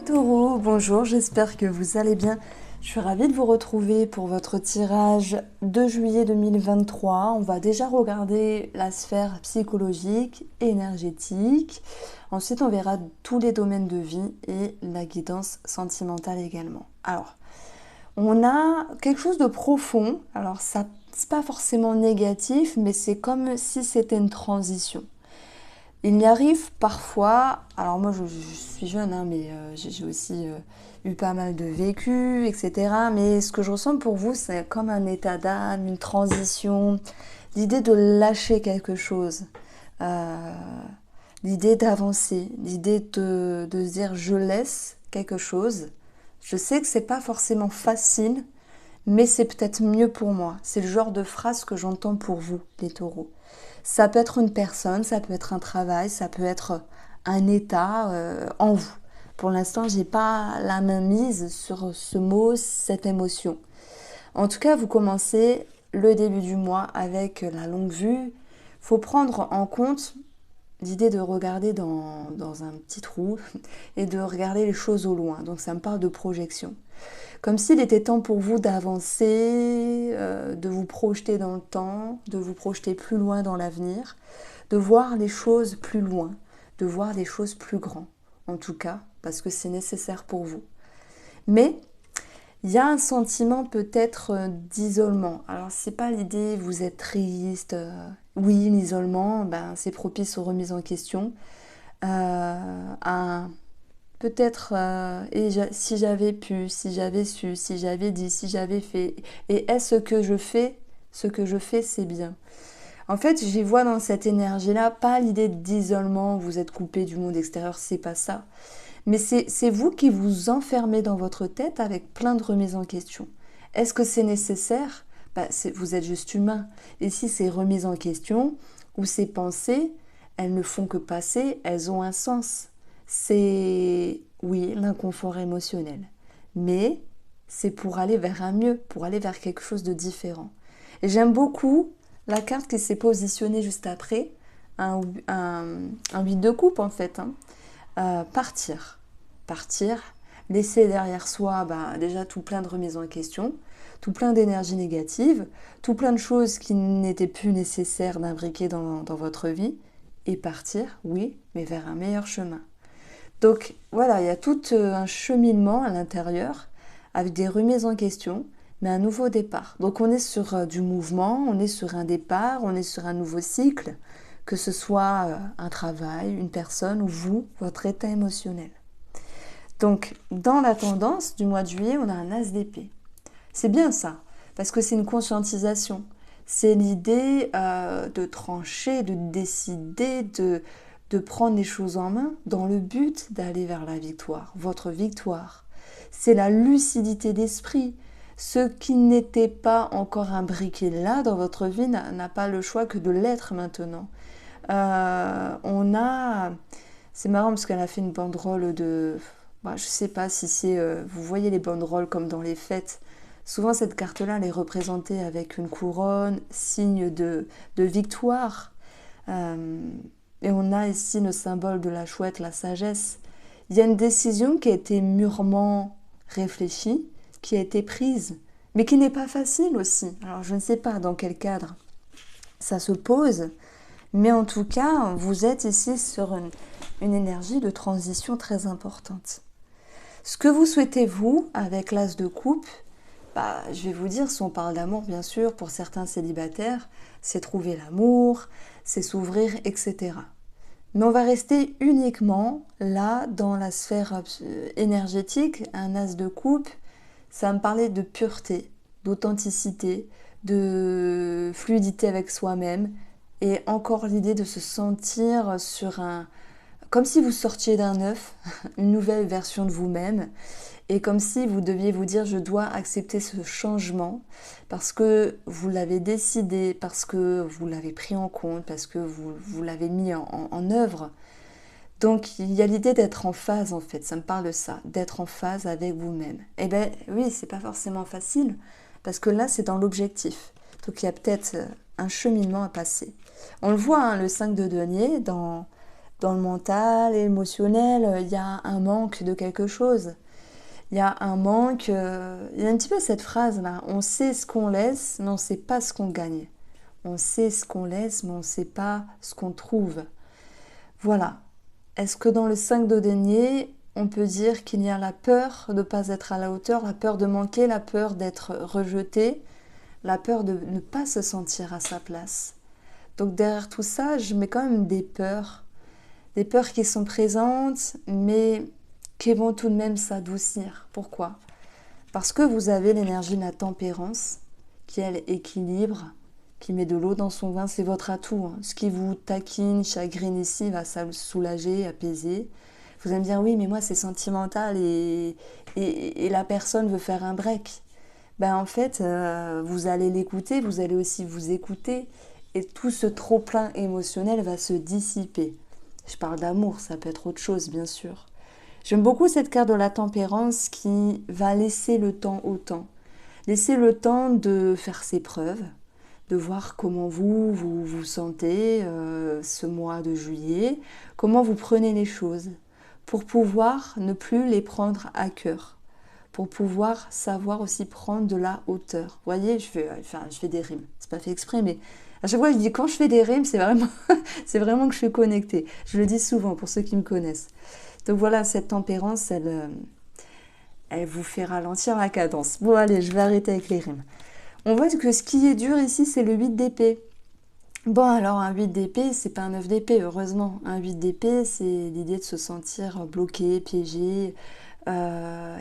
Taureau, bonjour, j'espère que vous allez bien. Je suis ravie de vous retrouver pour votre tirage de juillet 2023. On va déjà regarder la sphère psychologique, énergétique. Ensuite, on verra tous les domaines de vie et la guidance sentimentale également. Alors, on a quelque chose de profond. Alors, ça, c'est pas forcément négatif, mais c'est comme si c'était une transition. Il y arrive parfois, alors moi je suis jeune, hein, mais j'ai aussi eu pas mal de vécu, etc. Mais ce que je ressens pour vous, c'est comme un état d'âme, une transition, l'idée de lâcher quelque chose, euh, l'idée d'avancer, l'idée de se dire je laisse quelque chose. Je sais que c'est pas forcément facile, mais c'est peut-être mieux pour moi. C'est le genre de phrase que j'entends pour vous, les taureaux. Ça peut être une personne, ça peut être un travail, ça peut être un état en vous. Pour l'instant, j'ai pas la main mise sur ce mot, cette émotion. En tout cas, vous commencez le début du mois avec la longue vue. Faut prendre en compte l'idée de regarder dans un petit trou et de regarder les choses au loin. Donc ça me parle de projection. Comme s'il était temps pour vous d'avancer, de vous projeter dans le temps, de vous projeter plus loin dans l'avenir, de voir les choses plus loin, de voir les choses plus grands, en tout cas, parce que c'est nécessaire pour vous. Mais il y a un sentiment peut-être d'isolement. Alors c'est pas l'idée, vous êtes triste. Oui, l'isolement, ben, c'est propice aux remises en question. À peut-être, si j'avais pu, si j'avais su, si j'avais dit, si j'avais fait, et est-ce que je fais, ce que je fais, c'est bien. En fait, j'y vois dans cette énergie-là, pas l'idée d'isolement, vous êtes coupé du monde extérieur, c'est pas ça. Mais c'est vous qui vous enfermez dans votre tête avec plein de remises en question. Est-ce que c'est nécessaire? Bah, vous êtes juste humain. Et si ces remises en question, ou ces pensées, elles ne font que passer, elles ont un sens. C'est, oui, l'inconfort émotionnel. Mais c'est pour aller vers un mieux, pour aller vers quelque chose de différent. Et j'aime beaucoup la carte qui s'est positionnée juste après, un 8 de coupe en fait. Hein. Partir. Partir, laisser derrière soi déjà tout plein de remises en question, tout plein d'énergie négative, tout plein de choses qui n'étaient plus nécessaires d'imbriquer dans votre vie, et partir, oui, mais vers un meilleur chemin. Donc voilà, il y a tout un cheminement à l'intérieur, avec des remises en question, mais un nouveau départ. Donc on est sur du mouvement, on est sur un départ, on est sur un nouveau cycle, que ce soit un travail, une personne ou vous, votre état émotionnel. Donc, dans la tendance du mois de juillet, on a un as d'épée. C'est bien ça, parce que c'est une conscientisation. C'est l'idée de trancher, de décider, de prendre les choses en main dans le but d'aller vers la victoire, votre victoire. C'est la lucidité d'esprit. Ce qui n'était pas encore imbriqué là dans votre vie n'a pas le choix que de l'être maintenant. C'est marrant parce qu'elle a fait une banderole de... je sais pas si c'est... vous voyez les banderoles comme dans les fêtes. Souvent cette carte-là, elle est représentée avec une couronne, signe de victoire. Et on a ici le symbole de la chouette, la sagesse. Il y a une décision qui a été mûrement réfléchie, qui a été prise, mais qui n'est pas facile aussi. Alors je ne sais pas dans quel cadre ça se pose, mais en tout cas, vous êtes ici sur une énergie de transition très importante. Ce que vous souhaitez, vous, avec l'as de coupe, je vais vous dire, si on parle d'amour, bien sûr, pour certains célibataires, c'est trouver l'amour, c'est s'ouvrir, etc. Mais on va rester uniquement là, dans la sphère énergétique. Un as de coupe, ça va me parler de pureté, d'authenticité, de fluidité avec soi-même, et encore l'idée de se sentir sur un... comme si vous sortiez d'un œuf, une nouvelle version de vous-même, et comme si vous deviez vous dire je dois accepter ce changement parce que vous l'avez décidé, parce que vous l'avez pris en compte, parce que vous l'avez mis en œuvre. Donc il y a l'idée d'être en phase en fait, ça me parle de ça, d'être en phase avec vous-même. Eh bien oui, c'est pas forcément facile, parce que là c'est dans l'objectif. Donc il y a peut-être un cheminement à passer. On le voit, hein, le 5 de denier, dans dans le mental, émotionnel, il y a un manque de quelque chose. Il y a un manque, il y a un petit peu cette phrase-là, on sait ce qu'on laisse, mais on ne sait pas ce qu'on gagne. On sait ce qu'on laisse, mais on ne sait pas ce qu'on trouve. Voilà. Est-ce que dans le 5 de denier, on peut dire qu'il y a la peur de ne pas être à la hauteur, la peur de manquer, la peur d'être rejeté, la peur de ne pas se sentir à sa place. Donc derrière tout ça, je mets quand même des peurs qui sont présentes, mais qui vont tout de même s'adoucir. Pourquoi ? Parce que vous avez l'énergie de la tempérance, qui elle équilibre, qui met de l'eau dans son vin, c'est votre atout. Hein. Ce qui vous taquine, chagrine ici, va soulager, apaiser. Vous allez me dire, oui, mais moi c'est sentimental et la personne veut faire un break. Ben, en fait, vous allez l'écouter, vous allez aussi vous écouter et tout ce trop-plein émotionnel va se dissiper. Je parle d'amour, ça peut être autre chose, bien sûr. J'aime beaucoup cette carte de la tempérance qui va laisser le temps au temps. Laisser le temps de faire ses preuves, de voir comment vous vous sentez ce mois de juillet, comment vous prenez les choses, pour pouvoir ne plus les prendre à cœur, pour pouvoir savoir aussi prendre de la hauteur. Vous voyez, je fais des rimes, c'est pas fait exprès, mais à chaque fois je dis quand je fais des rimes, c'est vraiment que je suis connectée. Je le dis souvent pour ceux qui me connaissent. Donc voilà, cette tempérance, elle vous fait ralentir la cadence. Bon allez, je vais arrêter avec les rimes. On voit que ce qui est dur ici, c'est le 8 d'épée. Bon, alors un 8 d'épée, c'est pas un 9 d'épée, heureusement. Un 8 d'épée, c'est l'idée de se sentir bloqué, piégé,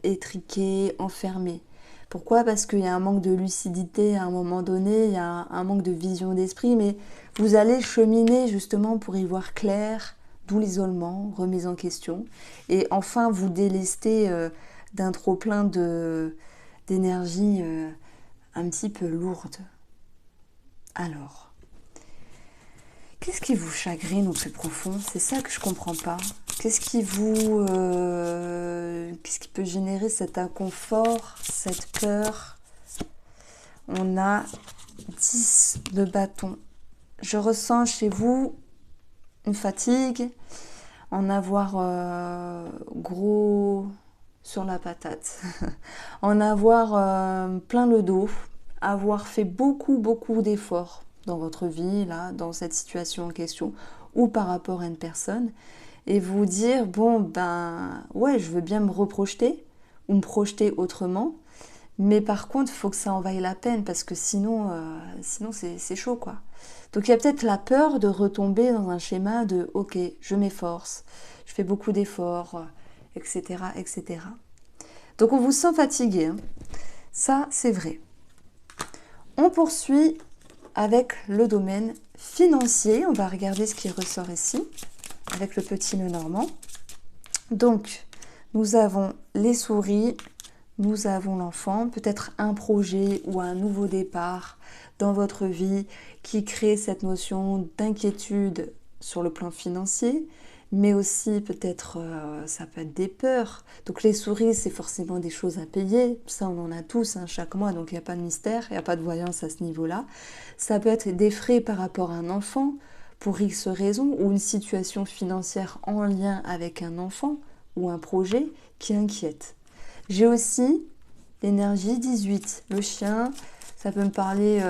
étriqué, enfermé. Pourquoi ? Parce qu'il y a un manque de lucidité à un moment donné, il y a un manque de vision d'esprit, mais vous allez cheminer justement pour y voir clair, d'où l'isolement, remise en question, et enfin vous délester d'un trop-plein d'énergie un petit peu lourde. Alors, qu'est-ce qui vous chagrine au plus profond ? C'est ça que je comprends pas. Qu'est-ce qui peut générer cet inconfort, cette peur ? On a 10 de bâton. Je ressens chez vous une fatigue, en avoir gros sur la patate, en avoir plein le dos, avoir fait beaucoup d'efforts dans votre vie, là, dans cette situation en question, ou par rapport à une personne, et vous dire, bon, ben, ouais, je veux bien me reprojeter, ou me projeter autrement, mais par contre, il faut que ça en vaille la peine, parce que sinon c'est chaud, quoi. Donc il y a peut-être la peur de retomber dans un schéma de, ok, je m'efforce, je fais beaucoup d'efforts, etc., etc. Donc on vous sent fatigué, hein. Ça, c'est vrai. On poursuit avec le domaine financier. On va regarder ce qui ressort ici, avec le petit nœud normand. Donc, nous avons les souris, nous avons l'enfant, peut-être un projet ou un nouveau départ dans votre vie qui crée cette notion d'inquiétude sur le plan financier, mais aussi peut-être ça peut être des peurs. Donc les souris, c'est forcément des choses à payer, ça on en a tous hein, chaque mois, donc il n'y a pas de mystère, il n'y a pas de voyance à ce niveau-là. Ça peut être des frais par rapport à un enfant, pour X raisons, ou une situation financière en lien avec un enfant ou un projet qui inquiète. J'ai aussi l'énergie 18, le chien, ça peut me parler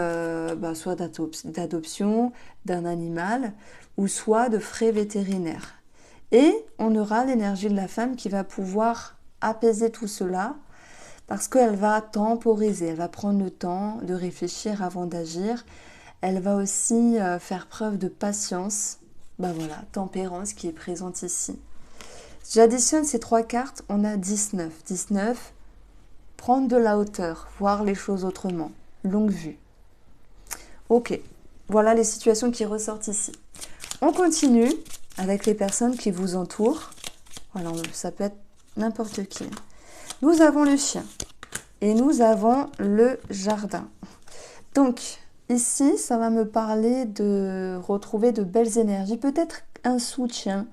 soit d'adoption d'un animal, ou soit de frais vétérinaires. Et on aura l'énergie de la femme qui va pouvoir apaiser tout cela parce qu'elle va temporiser, elle va prendre le temps de réfléchir avant d'agir. Elle va aussi faire preuve de patience. Ben voilà, tempérance qui est présente ici. J'additionne ces trois cartes, on a 19. 19, prendre de la hauteur, voir les choses autrement, longue vue. Ok, voilà les situations qui ressortent ici. On continue avec les personnes qui vous entourent. Voilà, ça peut être n'importe qui. Nous avons le chien et nous avons le jardin. Donc, ici, ça va me parler de retrouver de belles énergies, peut-être un soutien,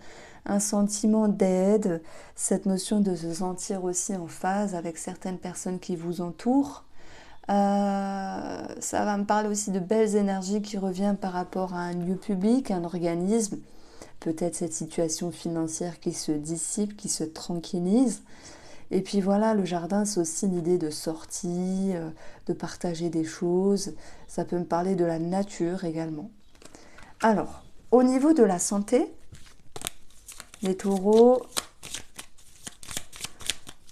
un sentiment d'aide, cette notion de se sentir aussi en phase avec certaines personnes qui vous entourent. Ça va me parler aussi de belles énergies qui reviennent par rapport à un lieu public, un organisme, peut-être cette situation financière qui se dissipe, qui se tranquillise. Et puis voilà, le jardin, c'est aussi l'idée de sortie, de partager des choses. Ça peut me parler de la nature également. Alors, au niveau de la santé, les taureaux,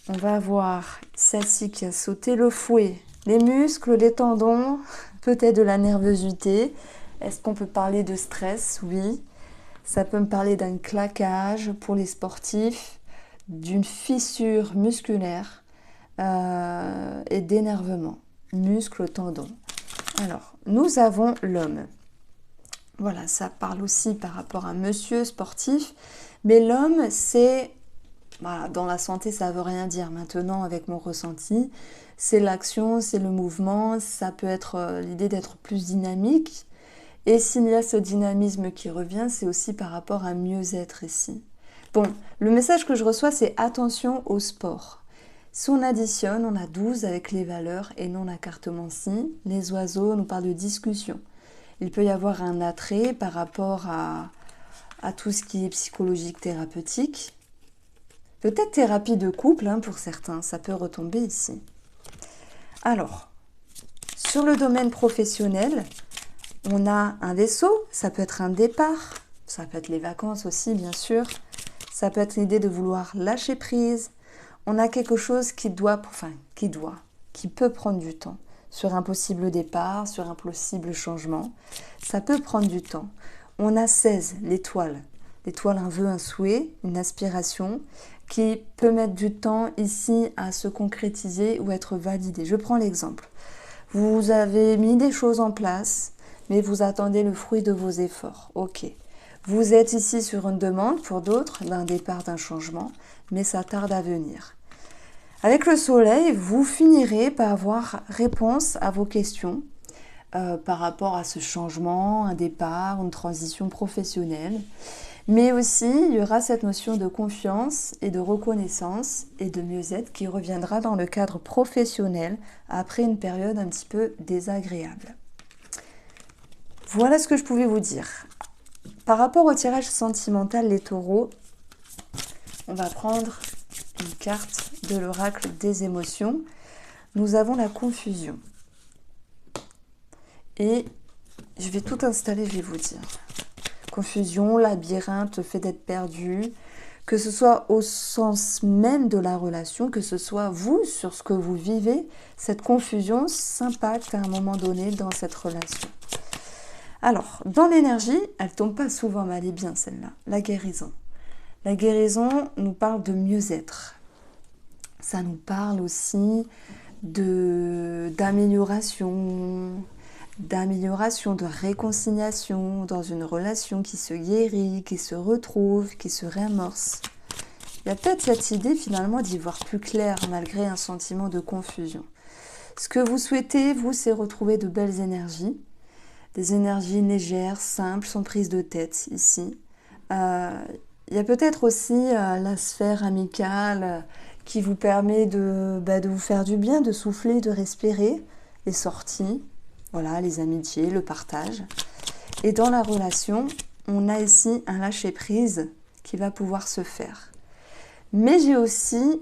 on va avoir celle-ci qui a sauté le fouet, les muscles, les tendons, peut-être de la nervosité. Est-ce qu'on peut parler de stress? Oui. Ça peut me parler d'un claquage pour les sportifs, d'une fissure musculaire et d'énervement. Muscles, tendons. Alors, nous avons l'homme. Voilà, ça parle aussi par rapport à monsieur sportif. Mais l'homme, c'est... Voilà, dans la santé, ça ne veut rien dire maintenant avec mon ressenti. C'est l'action, c'est le mouvement, ça peut être l'idée d'être plus dynamique. Et s'il y a ce dynamisme qui revient, c'est aussi par rapport à mieux-être ici. Bon, le message que je reçois, c'est attention au sport. Si on additionne, on a 12 avec les valeurs et non la cartomancie. Les oiseaux nous parlent de discussion. Il peut y avoir un attrait par rapport à tout ce qui est psychologique, thérapeutique. Peut-être thérapie de couple pour certains, ça peut retomber ici. Alors, sur le domaine professionnel, on a un vaisseau, ça peut être un départ, ça peut être les vacances aussi bien sûr, ça peut être l'idée de vouloir lâcher prise. On a quelque chose qui peut prendre du temps, sur un possible départ, sur un possible changement, ça peut prendre du temps. On a 16, l'étoile. L'étoile, un vœu, un souhait, une aspiration qui peut mettre du temps ici à se concrétiser ou être validé. Je prends l'exemple. Vous avez mis des choses en place, mais vous attendez le fruit de vos efforts. Ok. Vous êtes ici sur une demande, pour d'autres, d'un départ, d'un changement, mais ça tarde à venir. Avec le soleil, vous finirez par avoir réponse à vos questions par rapport à ce changement, un départ, une transition professionnelle. Mais aussi, il y aura cette notion de confiance et de reconnaissance et de mieux-être qui reviendra dans le cadre professionnel après une période un petit peu désagréable. Voilà ce que je pouvais vous dire. Par rapport au tirage sentimental, les taureaux, on va prendre une carte de l'oracle des émotions. Nous avons la confusion. Et je vais tout installer, je vais vous dire. Confusion, labyrinthe, le fait d'être perdu, que ce soit au sens même de la relation, que ce soit vous sur ce que vous vivez, cette confusion s'impacte à un moment donné dans cette relation. Alors, dans l'énergie, elle tombe pas souvent, mais elle est bien celle-là, la guérison. La guérison nous parle de mieux-être. Ça nous parle aussi d'amélioration, de réconciliation dans une relation qui se guérit, qui se retrouve, qui se réamorce. Il y a peut-être cette idée finalement d'y voir plus clair malgré un sentiment de confusion. Ce que vous souhaitez, vous, c'est retrouver de belles énergies, des énergies légères, simples, sans prise de tête ici. Il y a peut-être aussi la sphère amicale qui vous permet de vous faire du bien, de souffler, de respirer, les sorties, voilà, les amitiés, le partage. Et dans la relation, on a ici un lâcher-prise qui va pouvoir se faire. Mais j'ai aussi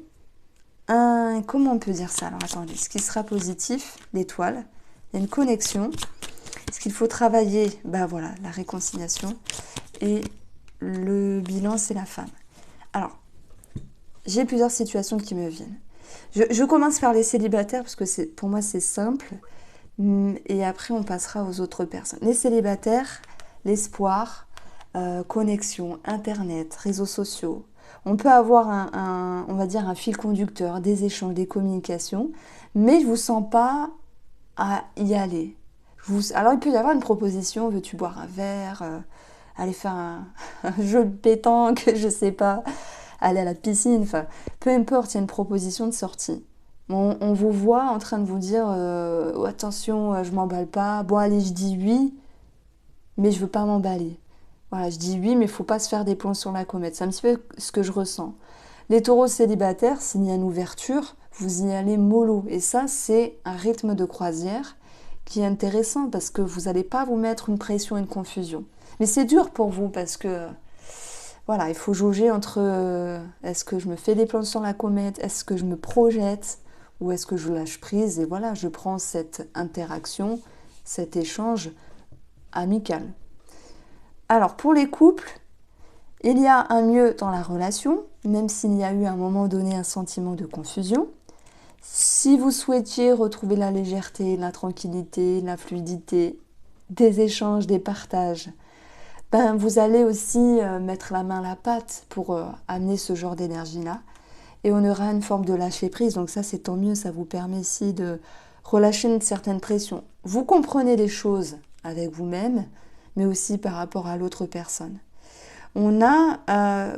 comment on peut dire ça? Alors attendez, ce qui sera positif, l'étoile, il y a une connexion. Ce qu'il faut travailler, voilà, la réconciliation. Et le bilan, c'est la femme. Alors, j'ai plusieurs situations qui me viennent. Je commence par les célibataires parce que pour moi, c'est simple. Et après, on passera aux autres personnes. Les célibataires, l'espoir, connexion, Internet, réseaux sociaux. On peut avoir on va dire un fil conducteur, des échanges, des communications, mais je ne vous sens pas à y aller. Alors, il peut y avoir une proposition, veux-tu boire un verre, aller faire un jeu de pétanque, je sais pas, aller à la piscine, enfin, peu importe, il y a une proposition de sortie. On vous voit en train de vous dire oh, attention, je m'emballe pas. Bon, allez, je dis oui, mais je veux pas m'emballer. Voilà, je dis oui, mais il faut pas se faire des plans sur la comète. C'est un petit peu ce que je ressens. Les taureaux célibataires, s'il y a une ouverture, vous y allez mollo. Et ça, c'est un rythme de croisière qui est intéressant parce que vous n'allez pas vous mettre une pression, une confusion. Mais c'est dur pour vous parce que Voilà, il faut jauger entre est-ce que je me fais des plans sur la comète, est-ce que je me projette ou est-ce que je lâche prise et voilà, je prends cette interaction, cet échange amical. Alors pour les couples, il y a un mieux dans la relation, même s'il y a eu à un moment donné un sentiment de confusion. Si vous souhaitiez retrouver la légèreté, la tranquillité, la fluidité, des échanges, des partages, ben, vous allez aussi mettre la main à la pâte pour amener ce genre d'énergie-là. Et on aura une forme de lâcher prise, donc ça c'est tant mieux, ça vous permet aussi de relâcher une certaine pression. Vous comprenez les choses avec vous-même, mais aussi par rapport à l'autre personne. On a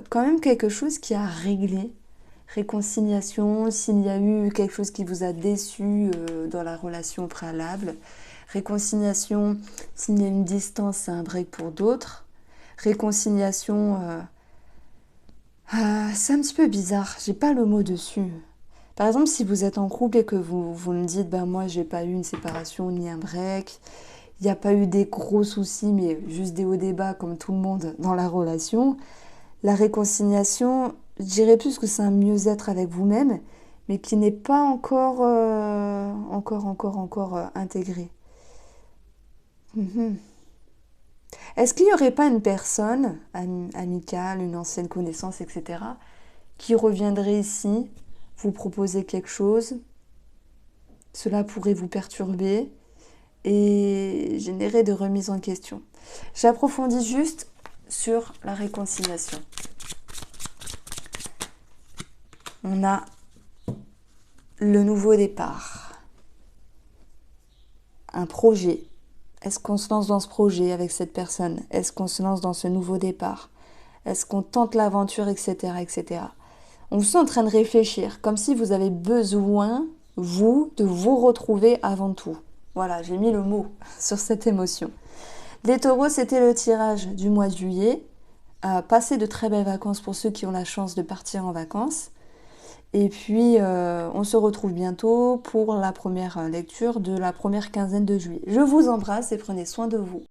quand même quelque chose qui a réglé. Réconciliation, s'il y a eu quelque chose qui vous a déçu dans la relation préalable. Réconciliation, s'il y a une distance, c'est un break pour d'autres. Réconciliation, c'est un petit peu bizarre, j'ai pas le mot dessus. Par exemple, si vous êtes en couple et que vous me dites, ben moi j'ai pas eu une séparation ni un break, il n'y a pas eu des gros soucis, mais juste des hauts et des bas comme tout le monde dans la relation, la réconciliation, je dirais plus que c'est un mieux-être avec vous-même, mais qui n'est pas encore intégré. Est-ce qu'il n'y aurait pas une personne amicale, une ancienne connaissance, etc., qui reviendrait ici, vous proposer quelque chose, cela pourrait vous perturber et générer de remises en question. J'approfondis juste sur la réconciliation. On a le nouveau départ, un projet. Est-ce qu'on se lance dans ce projet avec cette personne? Est-ce qu'on se lance dans ce nouveau départ? Est-ce qu'on tente l'aventure, etc., etc. On vous sent en train de réfléchir, comme si vous avez besoin, vous, de vous retrouver avant tout. Voilà, j'ai mis le mot sur cette émotion. Les taureaux, c'était le tirage du mois de juillet. Passez de très belles vacances pour ceux qui ont la chance de partir en vacances. Et puis, on se retrouve bientôt pour la première lecture de la première quinzaine de juillet. Je vous embrasse et prenez soin de vous.